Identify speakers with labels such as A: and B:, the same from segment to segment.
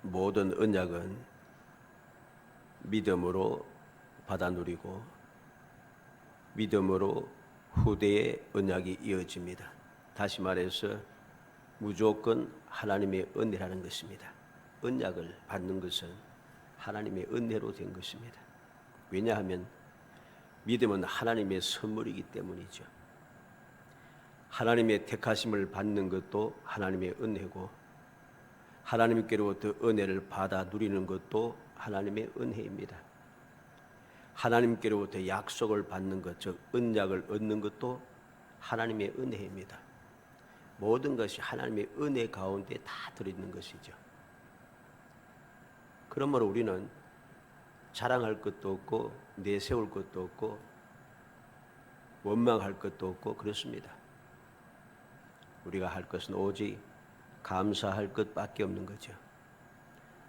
A: 모든 언약은 믿음으로 받아 누리고 믿음으로 후대의 언약이 이어집니다. 다시 말해서 무조건 하나님의 은혜라는 것입니다. 언약을 받는 것은 하나님의 은혜로 된 것입니다. 왜냐하면 믿음은 하나님의 선물이기 때문이죠. 하나님의 택하심을 받는 것도 하나님의 은혜고 하나님께로부터 은혜를 받아 누리는 것도 하나님의 은혜입니다. 하나님께로부터 약속을 받는 것, 즉 언약을 얻는 것도 하나님의 은혜입니다. 모든 것이 하나님의 은혜 가운데 다 들어있는 것이죠. 그러므로 우리는 자랑할 것도 없고 내세울 것도 없고 원망할 것도 없고 그렇습니다. 우리가 할 것은 오직 감사할 것밖에 없는 거죠.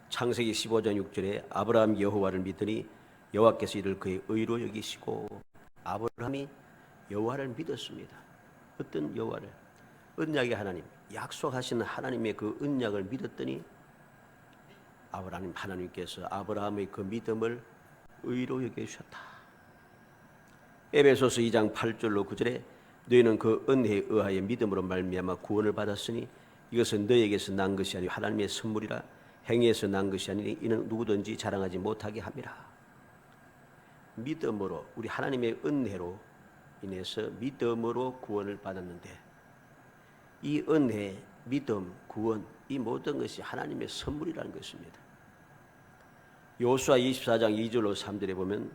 A: 창세기 15장 6절에 아브라함이 여호와를 믿으니 여호와께서 이를 그의 의로 여기시고, 아브라함이 여호와를 믿었습니다. 어떤 여호와를? 언약의 하나님, 약속하시는 하나님의 그 언약을 믿었더니 하나님께서 아브라함의 그 믿음을 의로 여겨주셨다. 에베소서 2장 8절로 9절에 너희는 그 은혜에 의하여 믿음으로 말미암아 구원을 받았으니 이것은 너희에게서 난 것이 아니요 하나님의 선물이라. 행위에서 난 것이 아니니 이는 누구든지 자랑하지 못하게 함이라. 믿음으로, 우리 하나님의 은혜로 인해서 믿음으로 구원을 받았는데, 이 은혜, 믿음, 구원, 이 모든 것이 하나님의 선물이라는 것입니다. 여호수아 24장 2절로 3절에 보면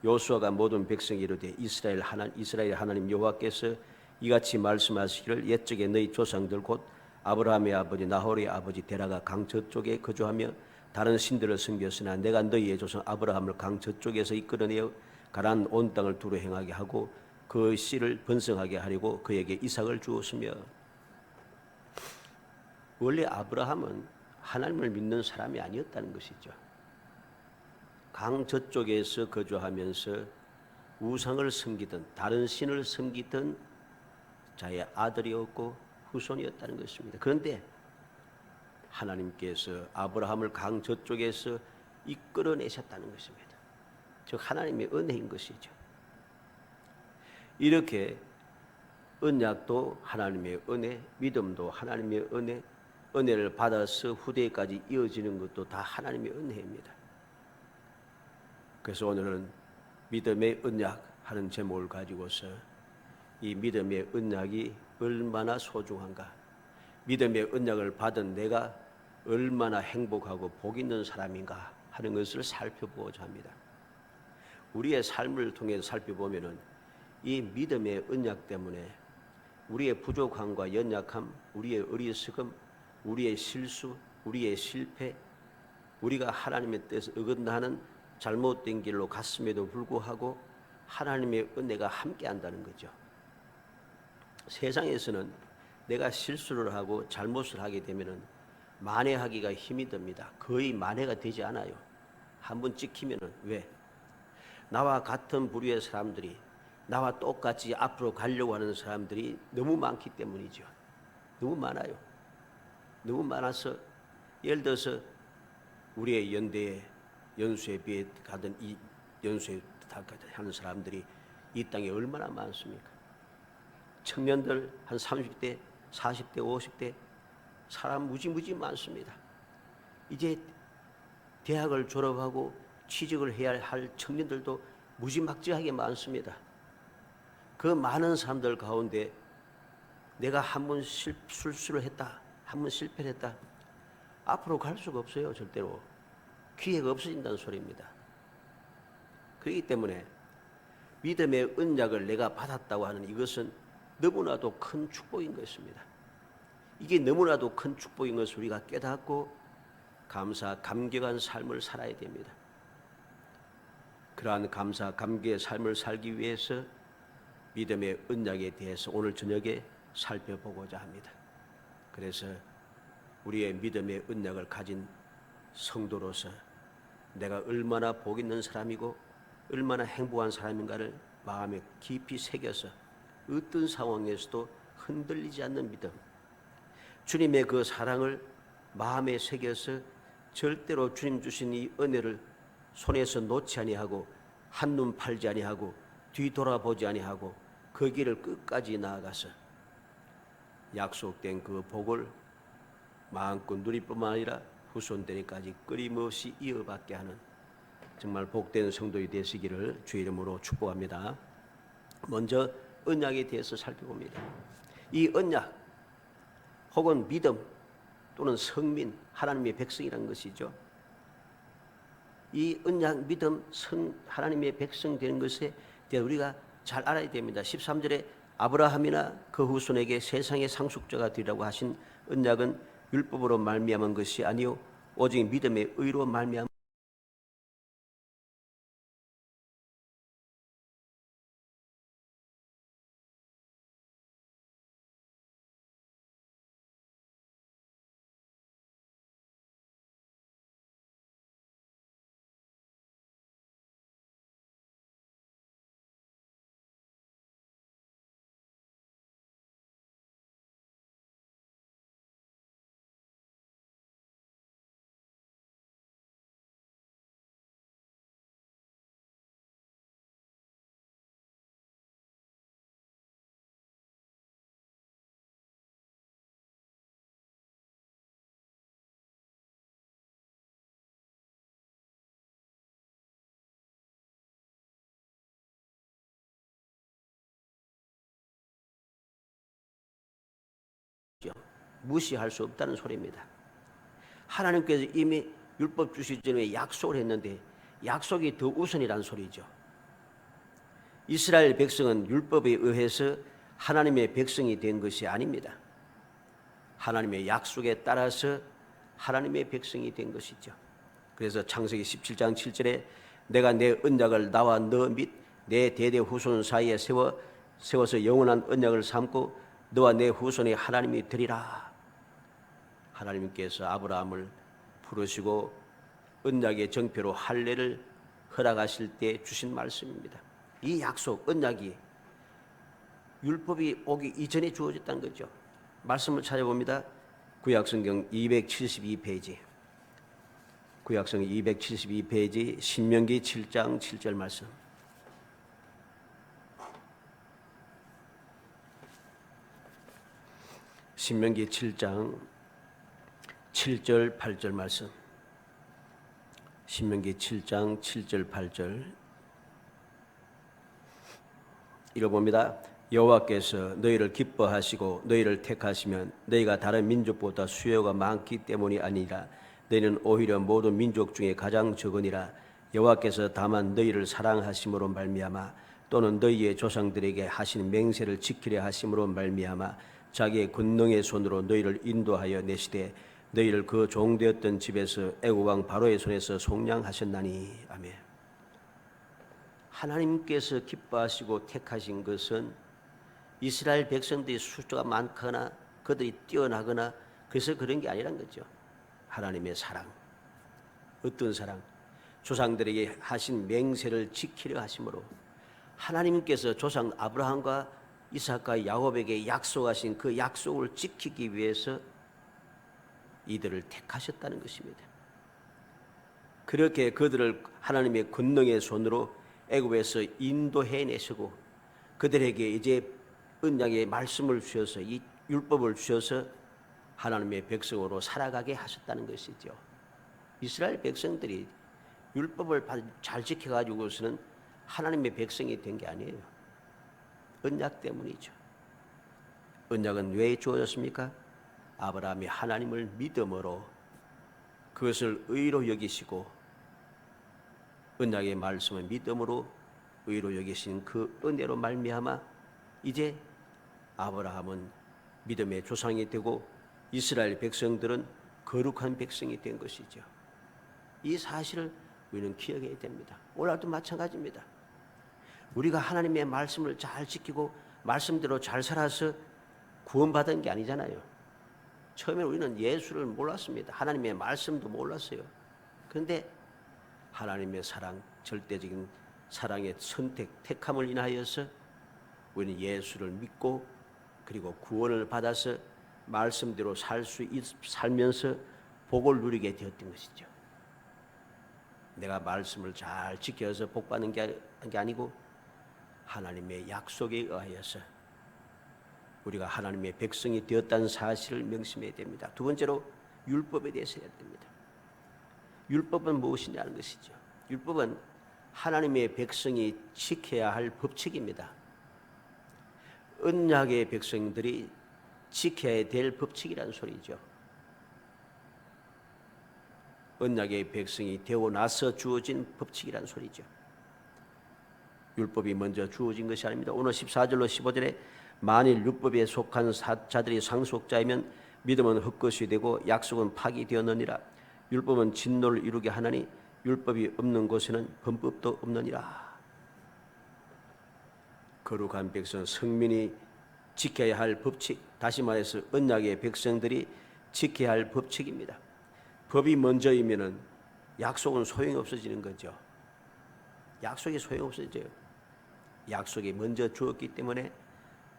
A: 여호수아가 모든 백성이 이르되 이스라엘 하나님 여호와께서 이같이 말씀하시기를 옛적에 너희 조상들 곧 아브라함의 아버지 나홀의 아버지 데라가 강 저쪽에 거주하며 다른 신들을 섬겼으나 내가 너희의 조상 아브라함을 강 저쪽에서 이끌어내어 가나안 온 땅을 두루 행하게 하고 그 씨를 번성하게 하려고 그에게 이삭을 주었으며. 원래 아브라함은 하나님을 믿는 사람이 아니었다는 것이죠. 강 저쪽에서 거주하면서 우상을 섬기던, 다른 신을 섬기던 자의 아들이었고 후손이었다는 것입니다. 그런데 하나님께서 아브라함을 강 저쪽에서 이끌어내셨다는 것입니다. 즉 하나님의 은혜인 것이죠. 이렇게 언약도 하나님의 은혜, 믿음도 하나님의 은혜, 은혜를 받아서 후대까지 이어지는 것도 다 하나님의 은혜입니다. 그래서 오늘은 믿음의 언약 하는 제목을 가지고서 이 믿음의 언약이 얼마나 소중한가, 믿음의 언약을 받은 내가 얼마나 행복하고 복 있는 사람인가 하는 것을 살펴보고자 합니다. 우리의 삶을 통해서 살펴보면은 이 믿음의 언약 때문에 우리의 부족함과 연약함, 우리의 어리석음, 우리의 실수, 우리의 실패, 우리가 하나님의 뜻에 어긋나는 잘못된 길로 갔음에도 불구하고 하나님의 은혜가 함께한다는 거죠. 세상에서는 내가 실수를 하고 잘못을 하게 되면은 만회하기가 힘이 듭니다. 거의 만회가 되지 않아요. 한번 찍히면은 왜? 나와 같은 부류의 사람들이, 나와 똑같이 앞으로 가려고 하는 사람들이 너무 많기 때문이죠. 너무 많아요. 너무 많아서 예를 들어서 우리의 연수에 비해 가던 이 연수에 하는 사람들이 이 땅에 얼마나 많습니까? 청년들 한 30대, 40대, 50대 사람 무지무지 많습니다. 이제 대학을 졸업하고 취직을 해야 할 청년들도 무지막지하게 많습니다. 그 많은 사람들 가운데 내가 한번 실수를 했다, 한번 실패를 했다, 앞으로 갈 수가 없어요. 절대로 기회가 없어진다는 소리입니다. 그렇기 때문에 믿음의 언약을 내가 받았다고 하는 이것은 너무나도 큰 축복인 것입니다. 이게 너무나도 큰 축복인 것을 우리가 깨닫고 감격한 삶을 살아야 됩니다. 그러한 감격의 삶을 살기 위해서 믿음의 언약에 대해서 오늘 저녁에 살펴보고자 합니다. 그래서 우리의 믿음의 언약을 가진 성도로서 내가 얼마나 복 있는 사람이고 얼마나 행복한 사람인가를 마음에 깊이 새겨서 어떤 상황에서도 흔들리지 않는 믿음, 주님의 그 사랑을 마음에 새겨서 절대로 주님 주신 이 은혜를 손에서 놓지 아니하고 한눈 팔지 아니하고 뒤돌아보지 아니하고 그 길을 끝까지 나아가서 약속된 그 복을 마음껏 누릴 뿐만 아니라 후손들에까지 끊임없이 이어받게 하는 정말 복된 성도이 되시기를 주의 이름으로 축복합니다. 먼저 언약에 대해서 살펴봅니다. 이 언약 혹은 믿음 또는 성민, 하나님의 백성이라는 것이죠. 이 언약, 믿음, 하나님의 백성 되는 것에 대해 우리가 잘 알아야 됩니다. 13절에 아브라함이나 그 후손에게 세상의 상속자가 되리라고 하신 언약은 율법으로 말미암은 것이 아니요 오직 믿음의 의로 말미암은 무시할 수 없다는 소리입니다. 하나님께서 이미 율법 주시기 전에 약속을 했는데 약속이 더 우선이라는 소리죠. 이스라엘 백성은 율법에 의해서 하나님의 백성이 된 것이 아닙니다. 하나님의 약속에 따라서 하나님의 백성이 된 것이죠. 그래서 창세기 17장 7절에 내가 내 언약을 나와 너 및 내 대대 후손 사이에 세워서 영원한 언약을 삼고 너와 내 후손의 하나님이 되리라. 하나님께서 아브라함을 부르시고 언약의 정표로 할례를 허락하실 때 주신 말씀입니다. 이 약속, 언약이 율법이 오기 이전에 주어졌다는 거죠. 말씀을 찾아봅니다. 구약성경 272페이지. 구약성경 272페이지 신명기 7장 7절 말씀. 신명기 7장 7절 8절 말씀. 신명기 7장 7절 8절 읽어봅니다. 여호와께서 너희를 기뻐하시고 너희를 택하시면 너희가 다른 민족보다 수요가 많기 때문이 아니라 너희는 오히려 모든 민족 중에 가장 적으니라. 여호와께서 다만 너희를 사랑하심으로 말미암아 또는 너희의 조상들에게 하신 맹세를 지키려 하심으로 말미암아 자기의 권능의 손으로 너희를 인도하여 내시되 너희를 그 종되었던 집에서 애굽 왕 바로의 손에서 속량하셨나니. 아멘. 하나님께서 기뻐하시고 택하신 것은 이스라엘 백성들이 숫자가 많거나 그들이 뛰어나거나 그래서 그런 게 아니란 거죠. 하나님의 사랑. 어떤 사랑? 조상들에게 하신 맹세를 지키려 하심으로 하나님께서 조상 아브라함과 이삭과 야곱에게 약속하신 그 약속을 지키기 위해서 이들을 택하셨다는 것입니다. 그렇게 그들을 하나님의 권능의 손으로 애굽에서 인도해내시고 그들에게 이제 언약의 말씀을 주셔서 이 율법을 주셔서 하나님의 백성으로 살아가게 하셨다는 것이죠. 이스라엘 백성들이 율법을 잘 지켜가지고서는 하나님의 백성이 된 게 아니에요. 언약 때문이죠. 언약은 왜 주어졌습니까? 아브라함이 하나님을 믿음으로 그것을 의로 여기시고 언약의 말씀을 믿음으로 의로 여기신 그 은혜로 말미암아 이제 아브라함은 믿음의 조상이 되고 이스라엘 백성들은 거룩한 백성이 된 것이죠. 이 사실을 우리는 기억해야 됩니다. 오늘도 마찬가지입니다. 우리가 하나님의 말씀을 잘 지키고 말씀대로 잘 살아서 구원받은 게 아니잖아요. 처음에 우리는 예수를 몰랐습니다. 하나님의 말씀도 몰랐어요. 그런데 하나님의 사랑, 절대적인 사랑의 선택, 택함을 인하여서 우리는 예수를 믿고 그리고 구원을 받아서 말씀대로 살면서 복을 누리게 되었던 것이죠. 내가 말씀을 잘 지켜서 복받는 게 아니고 하나님의 약속에 의하여서 우리가 하나님의 백성이 되었다는 사실을 명심해야 됩니다. 두 번째로 율법에 대해서 해야 됩니다. 율법은 무엇이냐는 것이죠. 율법은 하나님의 백성이 지켜야 할 법칙입니다. 언약의 백성들이 지켜야 될 법칙이라는 소리죠. 언약의 백성이 되고 나서 주어진 법칙이라는 소리죠. 율법이 먼저 주어진 것이 아닙니다. 오늘 14절로 15절에 만일 율법에 속한 자들이 상속자이면 믿음은 헛것이 되고 약속은 파기되었느니라. 율법은 진노를 이루게 하나니 율법이 없는 곳에는 범법도 없느니라. 거룩한 백성 성민이 지켜야 할 법칙, 다시 말해서 언약의 백성들이 지켜야 할 법칙입니다. 법이 먼저이면은 약속은 소용이 없어지는 거죠. 약속이 소용없어져요. 약속이 먼저 주었기 때문에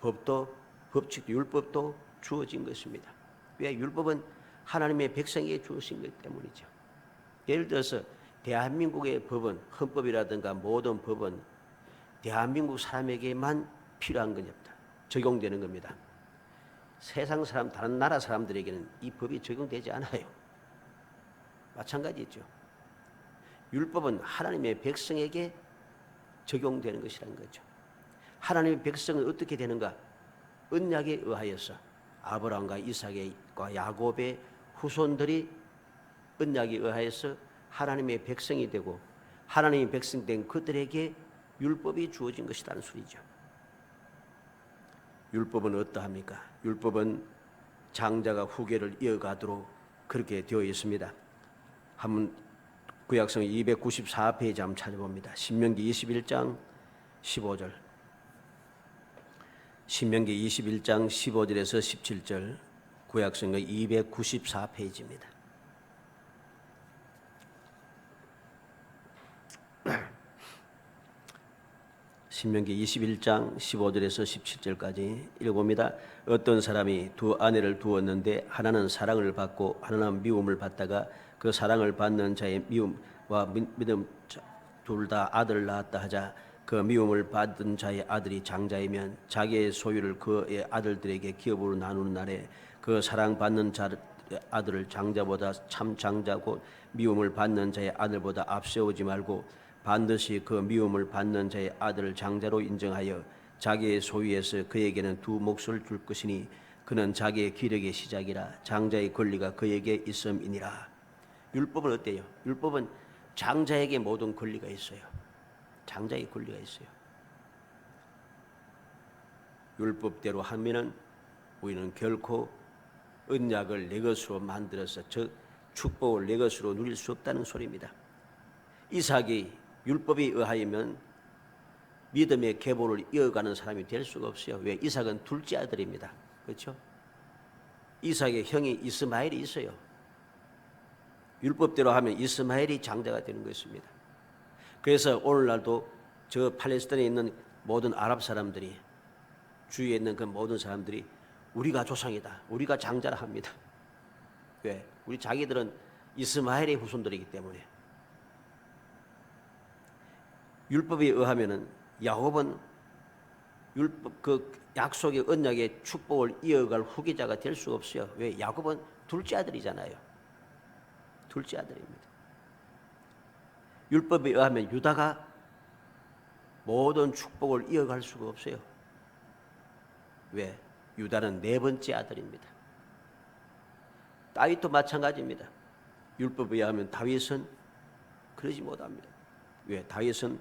A: 법도 법칙도 율법도 주어진 것입니다. 왜? 율법은 하나님의 백성에게 주어진 것 때문이죠. 예를 들어서 대한민국의 법은 헌법이라든가 모든 법은 대한민국 사람에게만 필요한 겁니다. 적용되는 겁니다. 세상 사람, 다른 나라 사람들에게는 이 법이 적용되지 않아요. 마찬가지죠. 율법은 하나님의 백성에게 적용되는 것이라는 거죠. 하나님의 백성은 어떻게 되는가? 언약에 의하여서 아브라함과 이삭과 야곱의 후손들이 언약에 의하여서 하나님의 백성이 되고 하나님의 백성 된 그들에게 율법이 주어진 것이라는 소리죠. 율법은 어떠합니까? 율법은 장자가 후계를 이어가도록 그렇게 되어 있습니다. 한번 구약성 294페이지 한번 찾아봅니다. 신명기 21장 15절. 신명기 21장 15절에서 17절. 구약성 294페이지입니다. 신명기 21장 15절에서 17절까지 읽어봅니다. 어떤 사람이 두 아내를 두었는데 하나는 사랑을 받고 하나는 미움을 받다가 그 사랑을 받는 자의 미움과 믿음 둘 다 아들을 낳았다 하자 그 미움을 받은 자의 아들이 장자이면 자기의 소유를 그의 아들들에게 기업으로 나누는 날에 그 사랑받는 자의 아들을 장자보다 참 장자고 미움을 받는 자의 아들보다 앞세우지 말고 반드시 그 미움을 받는 자의 아들을 장자로 인정하여 자기의 소유에서 그에게는 두 몫을 줄 것이니 그는 자기의 기력의 시작이라 장자의 권리가 그에게 있음이니라. 율법은 어때요? 율법은 장자에게 모든 권리가 있어요. 장자의 권리가 있어요. 율법대로 하면은 우리는 결코 언약을 내 것으로 만들어서 저 축복을 내 것으로 누릴 수 없다는 소리입니다. 이삭이 율법에 의하면 믿음의 계보를 이어가는 사람이 될 수가 없어요. 왜? 이삭은 둘째 아들입니다. 그렇죠? 이삭의 형이 이스마엘이 있어요. 율법대로 하면 이스마엘이 장자가 되는 것입니다. 그래서 오늘날도 저 팔레스타인에 있는 모든 아랍 사람들이 주위에 있는 그 모든 사람들이 우리가 조상이다. 우리가 장자라 합니다. 왜? 우리 자기들은 이스마엘의 후손들이기 때문에. 율법에 의하면은 야곱은 율법 그 약속의 언약의 축복을 이어갈 후계자가 될 수 없어요. 왜? 야곱은 둘째 아들이잖아요. 둘째 아들입니다. 율법에 의하면 유다가 모든 축복을 이어갈 수가 없어요. 왜? 유다는 네 번째 아들입니다. 다윗도 마찬가지입니다. 율법에 의하면 다윗은 그러지 못합니다. 왜? 다윗은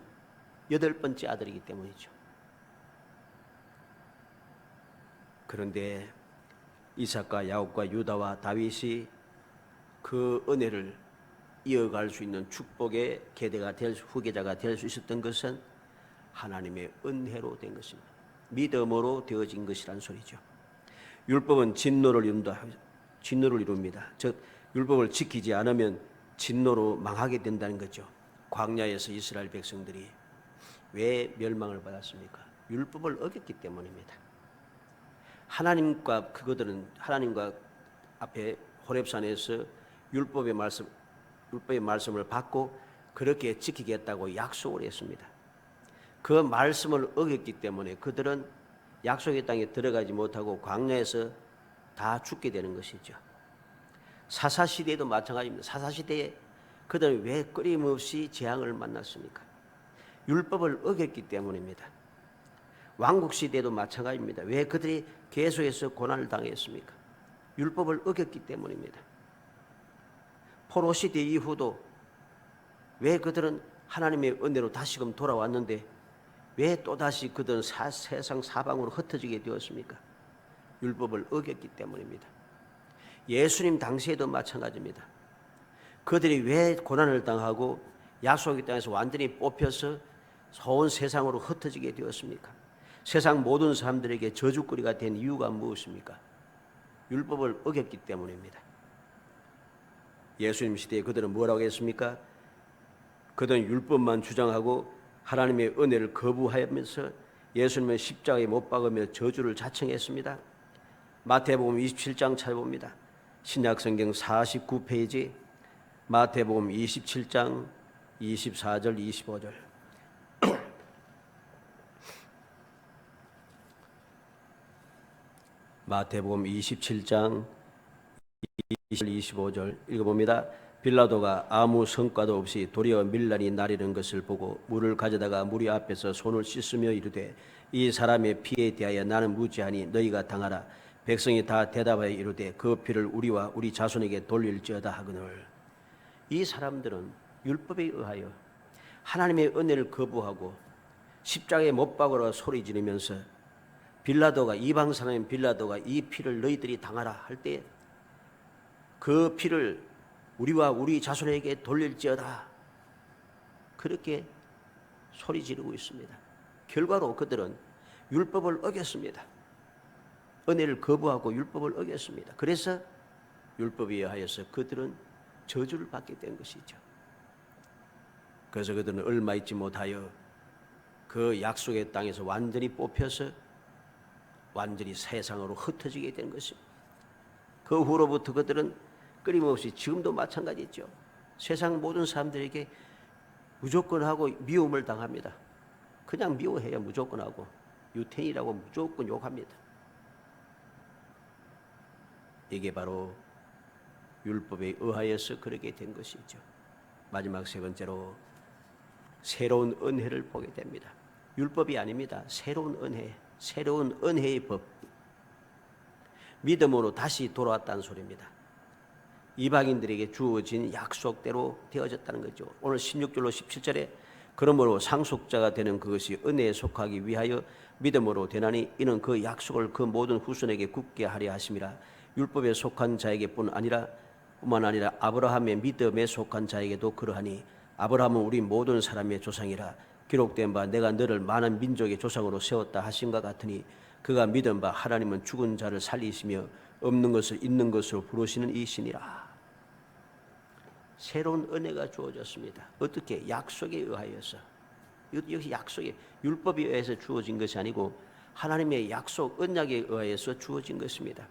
A: 여덟 번째 아들이기 때문이죠. 그런데 이삭과 야곱과 유다와 다윗이 그 은혜를 이어갈 수 있는 축복의 계대가 될 후계자가 될 수 있었던 것은 하나님의 은혜로 된 것입니다. 믿음으로 되어진 것이란 소리죠. 율법은 진노를 이룹니다. 즉 율법을 지키지 않으면 진노로 망하게 된다는 거죠. 광야에서 이스라엘 백성들이 왜 멸망을 받았습니까? 율법을 어겼기 때문입니다. 하나님과 앞에 호렙산에서 율법의 말씀을 받고 그렇게 지키겠다고 약속을 했습니다. 그 말씀을 어겼기 때문에 그들은 약속의 땅에 들어가지 못하고 광야에서 다 죽게 되는 것이죠. 사사시대도 마찬가지입니다. 사사시대에 그들은 왜 끊임없이 재앙을 만났습니까? 율법을 어겼기 때문입니다. 왕국시대도 마찬가지입니다. 왜 그들이 계속해서 고난을 당했습니까? 율법을 어겼기 때문입니다. 포로시대 이후도 왜 그들은 하나님의 은혜로 다시금 돌아왔는데 왜 또다시 그들은 세상 사방으로 흩어지게 되었습니까? 율법을 어겼기 때문입니다. 예수님 당시에도 마찬가지입니다. 그들이 왜 고난을 당하고 약속의 땅에서 완전히 뽑혀서 온 세상으로 흩어지게 되었습니까? 세상 모든 사람들에게 저주거리가 된 이유가 무엇입니까? 율법을 어겼기 때문입니다. 예수님 시대에 그들은 뭐라고 했습니까? 그들은 율법만 주장하고 하나님의 은혜를 거부하면서 예수님을 십자가에 못 박으며 저주를 자청했습니다. 마태복음 27장 찾아봅니다. 신약성경 49페이지 마태복음 27장 24절 25절 마태복음 27장 25절 읽어봅니다. 빌라도가 아무 성과도 없이 도리어 밀란이 나리는 것을 보고 물을 가져다가 무리 앞에서 손을 씻으며 이르되 이 사람의 피에 대하여 나는 무죄하니 너희가 당하라. 백성이 다 대답하여 이르되 그 피를 우리와 우리 자손에게 돌릴지어다 하거늘. 이 사람들은 율법에 의하여 하나님의 은혜를 거부하고 십자가에 못 박으라 소리 지르면서 빌라도가 이방 사람인 빌라도가 이 피를 너희들이 당하라 할 때 그 피를 우리와 우리 자손에게 돌릴지어다 그렇게 소리 지르고 있습니다. 결과로 그들은 율법을 어겼습니다. 은혜를 거부하고 율법을 어겼습니다. 그래서 율법에 의하여서 그들은 저주를 받게 된 것이죠. 그래서 그들은 얼마 있지 못하여 그 약속의 땅에서 완전히 뽑혀서 완전히 세상으로 흩어지게 된 것입니다. 그 후로부터 그들은 끊임없이 지금도 마찬가지죠. 세상 모든 사람들에게 무조건 하고 미움을 당합니다. 그냥 미워해야 무조건 하고 유태인이라고 무조건 욕합니다. 이게 바로 율법에 의하여서 그렇게 된 것이죠. 마지막 세 번째로 새로운 은혜를 보게 됩니다. 율법이 아닙니다. 새로운 은혜, 새로운 은혜의 법. 믿음으로 다시 돌아왔다는 소리입니다. 이방인들에게 주어진 약속대로 되어졌다는 거죠. 오늘 16절로 17절에 그러므로 상속자가 되는 그것이 은혜에 속하기 위하여 믿음으로 되나니 이는 그 약속을 그 모든 후손에게 굳게 하려 하심이라. 율법에 속한 자에게뿐 아니라 뿐만 아니라 아브라함의 믿음에 속한 자에게도 그러하니 아브라함은 우리 모든 사람의 조상이라. 기록된 바 내가 너를 많은 민족의 조상으로 세웠다 하신과 같으니 그가 믿은 바 하나님은 죽은 자를 살리시며 없는 것을 있는 것으로 부르시는 이시니라. 새로운 은혜가 주어졌습니다. 어떻게? 약속에 의하여서. 이것이 약속에 율법에 의해서 주어진 것이 아니고 하나님의 약속 언약에 의하여서 주어진 것입니다.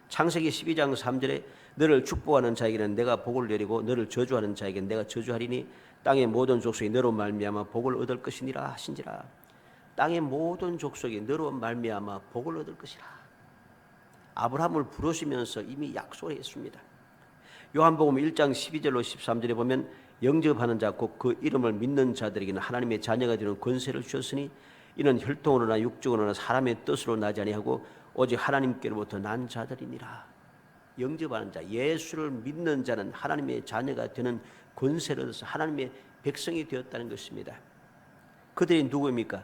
A: 창세기 12장 3절에 너를 축복하는 자에게는 내가 복을 내리고 너를 저주하는 자에게는 내가 저주하리니 땅의 모든 족속이 너로 말미암아 복을 얻을 것이니라 하신지라. 땅의 모든 족속이 너로 말미암아 복을 얻을 것이라. 아브라함을 부르시면서 이미 약속을 했습니다. 요한복음 1장 12절로 13절에 보면 영접하는 자 곧 그 이름을 믿는 자들에게는 하나님의 자녀가 되는 권세를 주셨으니 이는 혈통으로나 육적으로나 사람의 뜻으로 나지 아니하고 오직 하나님께로부터 난 자들이니라. 영접하는 자, 예수를 믿는 자는 하나님의 자녀가 되는 권세를 얻어서 하나님의 백성이 되었다는 것입니다. 그들이 누구입니까?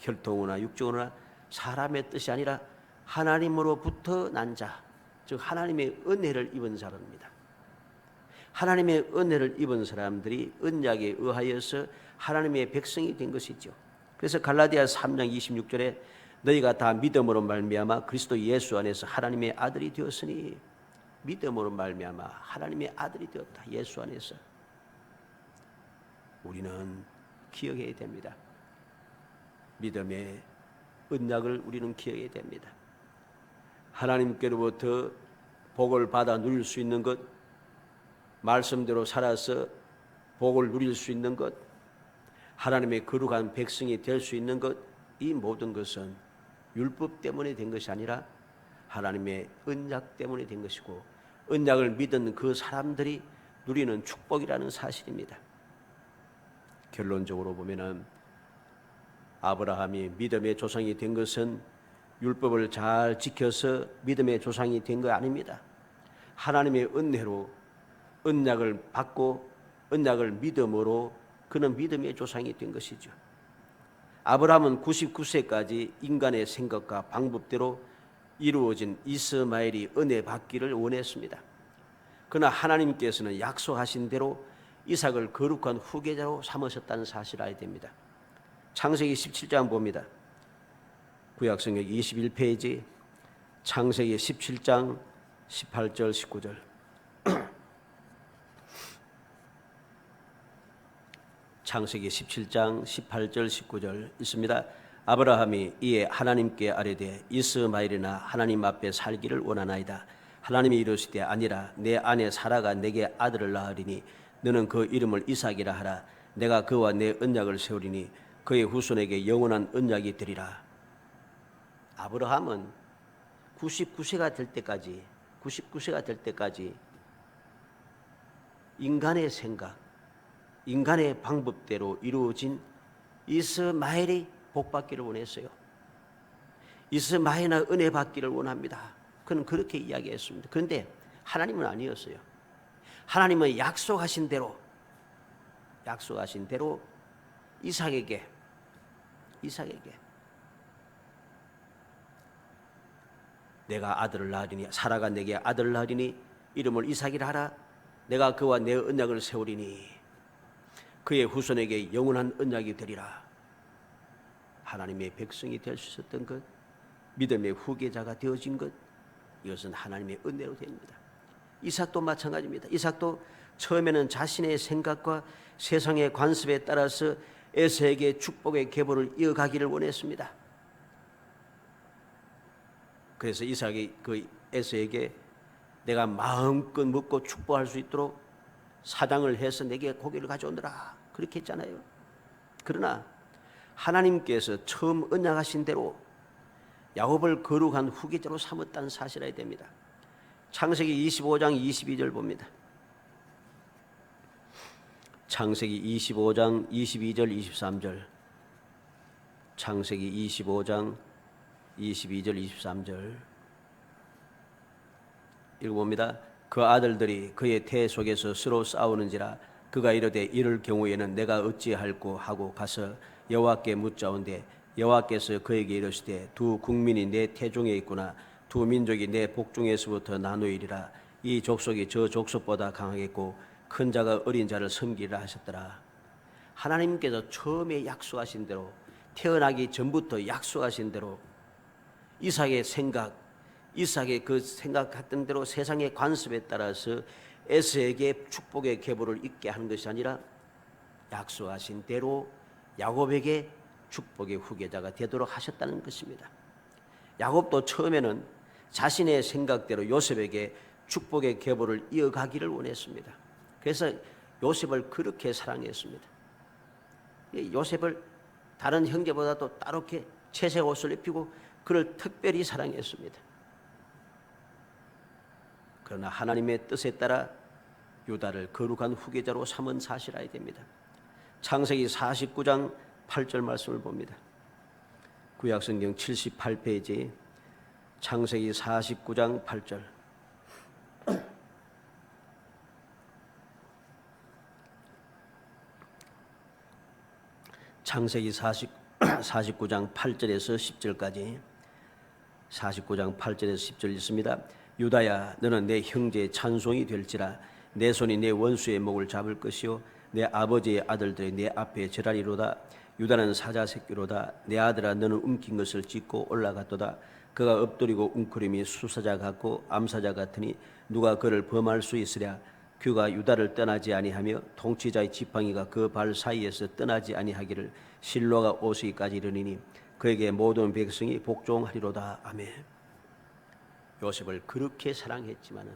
A: 혈통으로나 육적으로나 사람의 뜻이 아니라 하나님으로부터 난 자, 즉 하나님의 은혜를 입은 사람입니다. 하나님의 은혜를 입은 사람들이 언약에 의하여서 하나님의 백성이 된 것이죠. 그래서 갈라디아 3장 26절에 너희가 다 믿음으로 말미암아 그리스도 예수 안에서 하나님의 아들이 되었으니, 믿음으로 말미암아 하나님의 아들이 되었다. 예수 안에서. 우리는 기억해야 됩니다. 믿음의 언약을 우리는 기억해야 됩니다. 하나님께로부터 복을 받아 누릴 수 있는 것, 말씀대로 살아서 복을 누릴 수 있는 것, 하나님의 거룩한 백성이 될 수 있는 것, 이 모든 것은 율법 때문에 된 것이 아니라 하나님의 언약 때문에 된 것이고, 언약을 믿은 그 사람들이 누리는 축복이라는 사실입니다. 결론적으로 보면은 아브라함이 믿음의 조상이 된 것은 율법을 잘 지켜서 믿음의 조상이 된 거 아닙니다. 하나님의 은혜로 언약을 받고 언약을 믿음으로 그는 믿음의 조상이 된 것이죠. 아브라함은 99세까지 인간의 생각과 방법대로 이루어진 이스마엘이 은혜 받기를 원했습니다. 그러나 하나님께서는 약속하신 대로 이삭을 거룩한 후계자로 삼으셨다는 사실을 알아야 됩니다. 창세기 17장 봅니다. 구약성경 21페이지 창세기 17장 18절 19절. 창세기 17장 18절 19절 있습니다. 아브라함이 이에 하나님께 아뢰되 이스마엘이나 하나님 앞에 살기를 원하나이다. 하나님이 이르시되 아니라 내 아내 사라가 내게 아들을 낳으리니 너는 그 이름을 이삭이라 하라. 내가 그와 내 언약을 세우리니 그의 후손에게 영원한 언약이 되리라. 아브라함은 99세가 될 때까지 인간의 생각, 인간의 방법대로 이루어진 이스마엘이 복받기를 원했어요. 이스마엘이나 은혜 받기를 원합니다. 그는 그렇게 이야기했습니다. 그런데 하나님은 아니었어요. 하나님은 약속하신 대로 이삭에게 내가 아들을 낳으리니 사라가 내게 아들을 낳으리니 이름을 이삭이라 하라. 내가 그와 내 언약을 세우리니 그의 후손에게 영원한 언약이 되리라. 하나님의 백성이 될 수 있었던 것, 믿음의 후계자가 되어진 것, 이것은 하나님의 은혜로 됩니다. 이삭도 마찬가지입니다. 이삭도 처음에는 자신의 생각과 세상의 관습에 따라서 에서에게 축복의 계보를 이어가기를 원했습니다. 그래서 이삭이 그 에서에게 내가 마음껏 먹고 축복할 수 있도록 사장을 해서 내게 고기를 가져오느라 그렇게 했잖아요. 그러나 하나님께서 처음 언약하신 대로 야곱을 거룩한 후계자로 삼았다는 사실을 알아야 됩니다. 창세기 25장 22절 봅니다. 창세기 25장 22절 23절. 창세기 25장 22절 23절 읽어봅니다. 그 아들들이 그의 태 속에서 서로 싸우는지라 그가 이르되 이럴 경우에는 내가 어찌할꼬 하고 가서 여호와께 묻자온대 여호와께서 그에게 이르시되 두 국민이 내 태중에 있구나. 두 민족이 내 복중에서부터 나누이리라. 이 족속이 저 족속보다 강하겠고 큰 자가 어린 자를 섬기리라 하셨더라. 하나님께서 처음에 약속하신 대로, 태어나기 전부터 약속하신 대로 이삭의 그 생각했던 대로 세상의 관습에 따라서 에서에게 축복의 계보를 잊게 하는 것이 아니라 약속하신 대로 야곱에게 축복의 후계자가 되도록 하셨다는 것입니다. 야곱도 처음에는 자신의 생각대로 요셉에게 축복의 계보를 이어가기를 원했습니다. 그래서 요셉을 그렇게 사랑했습니다. 요셉을 다른 형제보다도 따롭게 채색 옷을 입히고 그를 특별히 사랑했습니다. 그러나 하나님의 뜻에 따라 유다를 거룩한 후계자로 삼은 사실을 알아야 됩니다. 창세기 49장 8절 말씀을 봅니다. 구약성경 78페이지 창세기 49장 8절. 창세기 49장 8절에서 10절까지 49장 8절에서 10절 있습니다. 유다야 너는 내 형제의 찬송이 될지라 내 손이 내 원수의 목을 잡을 것이요 내 아버지의 아들들이 내 앞에 절하리로다. 유다는 사자 새끼로다. 내 아들아 너는 움킨 것을 찢고 올라갔도다. 그가 엎드리고 웅크림이 수사자 같고 암사자 같으니 누가 그를 범할 수 있으랴. 그가 유다를 떠나지 아니하며 통치자의 지팡이가 그 발 사이에서 떠나지 아니하기를 실로가 오시기까지 이르니 그에게 모든 백성이 복종하리로다. 아멘. 요셉을 그렇게 사랑했지만은,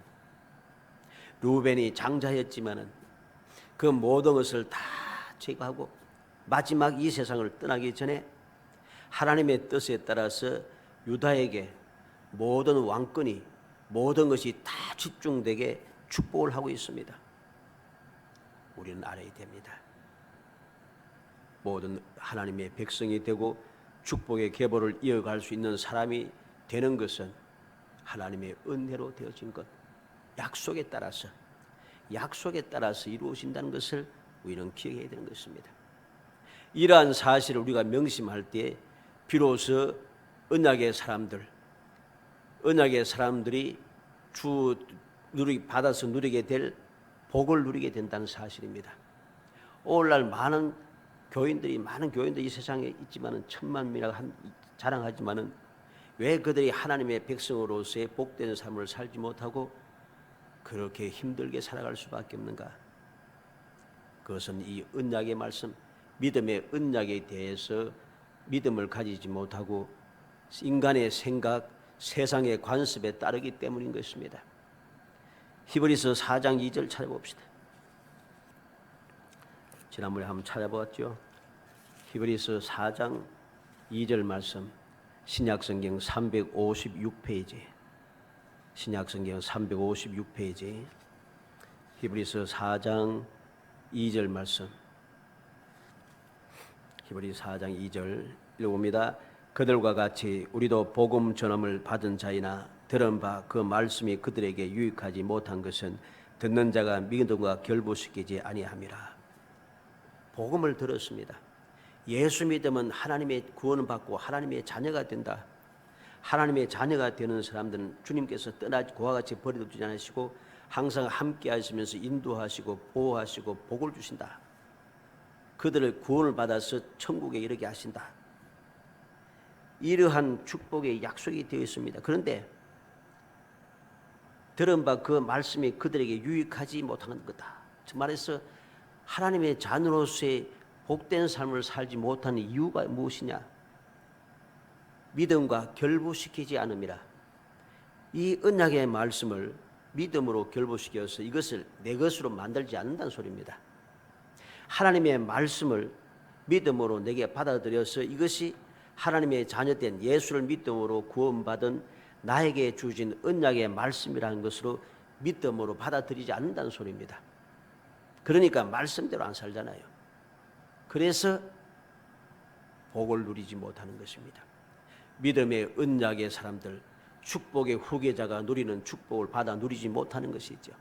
A: 루벤이 장자였지만은, 그 모든 것을 다 제거하고 마지막 이 세상을 떠나기 전에 하나님의 뜻에 따라서 유다에게 모든 왕권이 모든 것이 다 집중되게 축복을 하고 있습니다. 우리는 알아야 됩니다. 모든 하나님의 백성이 되고 축복의 계보를 이어갈 수 있는 사람이 되는 것은 하나님의 은혜로 되어진 것, 약속에 따라서 이루어진다는 것을 우리는 기억해야 되는 것입니다. 이러한 사실을 우리가 명심할 때 비로소 언약의 사람들이 받아서 누리게 될 복을 누리게 된다는 사실입니다. 오늘날 많은 교인들이 이 세상에 있지만은 천만 명이라고 자랑하지만은 왜 그들이 하나님의 백성으로서의 복된 삶을 살지 못하고 그렇게 힘들게 살아갈 수밖에 없는가? 그것은 이 언약의 말씀, 믿음의 언약에 대해서 믿음을 가지지 못하고 인간의 생각, 세상의 관습에 따르기 때문인 것입니다. 히브리서 4장 2절 찾아봅시다. 지난번에 한번 찾아보았죠. 히브리서 4장 2절 말씀, 신약성경 356페이지, 신약성경 356페이지, 히브리서 4장 2절 말씀, 히브리서 4장 2절 읽어봅니다. 그들과 같이 우리도 복음 전함을 받은 자이나 들은 바 그 말씀이 그들에게 유익하지 못한 것은 듣는 자가 믿음과 결부시키지 아니함이라. 복음을 들었습니다. 예수 믿으면 하나님의 구원을 받고 하나님의 자녀가 된다. 하나님의 자녀가 되는 사람들은 주님께서 떠나지 그와 같이 버려두지 않으시고 항상 함께 하시면서 인도하시고 보호하시고 복을 주신다. 그들을 구원을 받아서 천국에 이르게 하신다. 이러한 축복의 약속이 되어 있습니다. 그런데 들은 바 그 말씀이 그들에게 유익하지 못하는 거다. 즉 말해서 하나님의 자녀로서의 복된 삶을 살지 못하는 이유가 무엇이냐? 믿음과 결부시키지 않음이라. 이 언약의 말씀을 믿음으로 결부시켜서 이것을 내 것으로 만들지 않는다는 소리입니다. 하나님의 말씀을 믿음으로 내게 받아들여서 이것이 하나님의 자녀된 예수를 믿음으로 구원받은 나에게 주신 언약의 말씀이라는 것으로 믿음으로 받아들이지 않는다는 소리입니다. 그러니까 말씀대로 안 살잖아요. 그래서 복을 누리지 못하는 것입니다. 믿음의 언약의 사람들, 축복의 후계자가 누리는 축복을 받아 누리지 못하는 것이죠.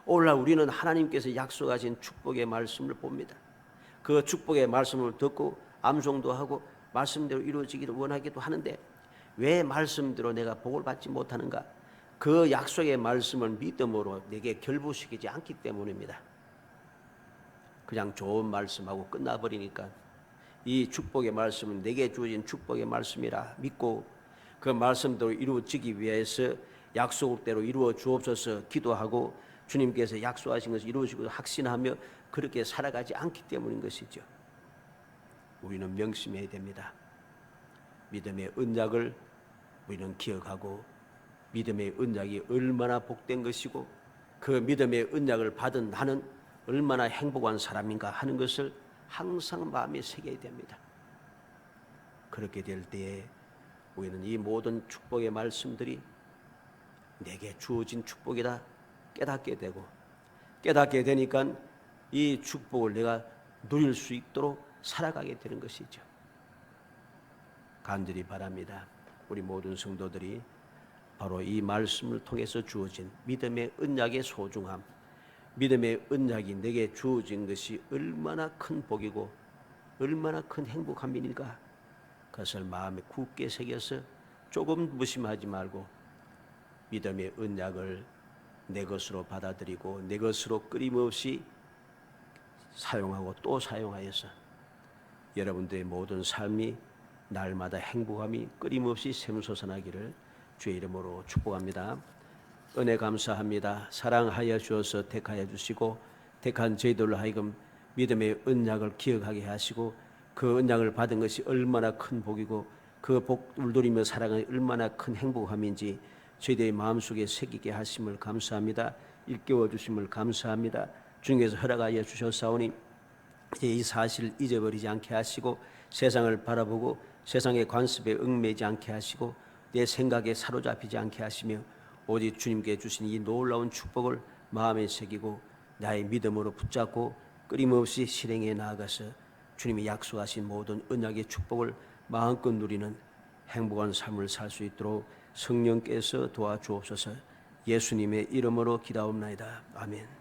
A: 오늘날 우리는 하나님께서 약속하신 축복의 말씀을 봅니다. 그 축복의 말씀을 듣고 암송도 하고 말씀대로 이루어지기를 원하기도 하는데 왜 말씀대로 내가 복을 받지 못하는가? 그 약속의 말씀을 믿음으로 내게 결부시키지 않기 때문입니다. 그냥 좋은 말씀하고 끝나버리니까 이 축복의 말씀은 내게 주어진 축복의 말씀이라 믿고 그 말씀대로 이루어지기 위해서 약속대로 이루어 주옵소서 기도하고 주님께서 약속하신 것을 이루어지고 확신하며 그렇게 살아가지 않기 때문인 것이죠. 우리는 명심해야 됩니다. 믿음의 언약을 우리는 기억하고 믿음의 언약이 얼마나 복된 것이고 그 믿음의 언약을 받은 나는 얼마나 행복한 사람인가 하는 것을 항상 마음에 새겨야 됩니다. 그렇게 될 때에 우리는 이 모든 축복의 말씀들이 내게 주어진 축복이다 깨닫게 되고 깨닫게 되니까 이 축복을 내가 누릴 수 있도록 살아가게 되는 것이죠. 간절히 바랍니다. 우리 모든 성도들이 바로 이 말씀을 통해서 주어진 믿음의 언약의 소중함, 믿음의 언약이 내게 주어진 것이 얼마나 큰 복이고 얼마나 큰 행복함이니까 그것을 마음에 굳게 새겨서 조금 무심하지 말고 믿음의 언약을 내 것으로 받아들이고 내 것으로 끊임없이 사용하고 또 사용하여서 여러분들의 모든 삶이 날마다 행복함이 끊임없이 샘솟아나기를 주의 이름으로 축복합니다. 은혜 감사합니다. 사랑하여 주어서 택하여 주시고 택한 저희들로 하여금 믿음의 언약을 기억하게 하시고 그 언약을 받은 것이 얼마나 큰 복이고 그 복을 누리며 살아가는 얼마나 큰 행복함인지 저희들의 마음속에 새기게 하심을 감사합니다. 일깨워 주심을 감사합니다. 주님께서 허락하여 주셨사오니 이제 이 사실을 잊어버리지 않게 하시고 세상을 바라보고 세상의 관습에 얽매이지 않게 하시고 내 생각에 사로잡히지 않게 하시며 오직 주님께 주신 이 놀라운 축복을 마음에 새기고 나의 믿음으로 붙잡고 끊임없이 실행해 나아가서 주님이 약속하신 모든 언약의 축복을 마음껏 누리는 행복한 삶을 살 수 있도록 성령께서 도와주옵소서. 예수님의 이름으로 기도하옵나이다. 아멘.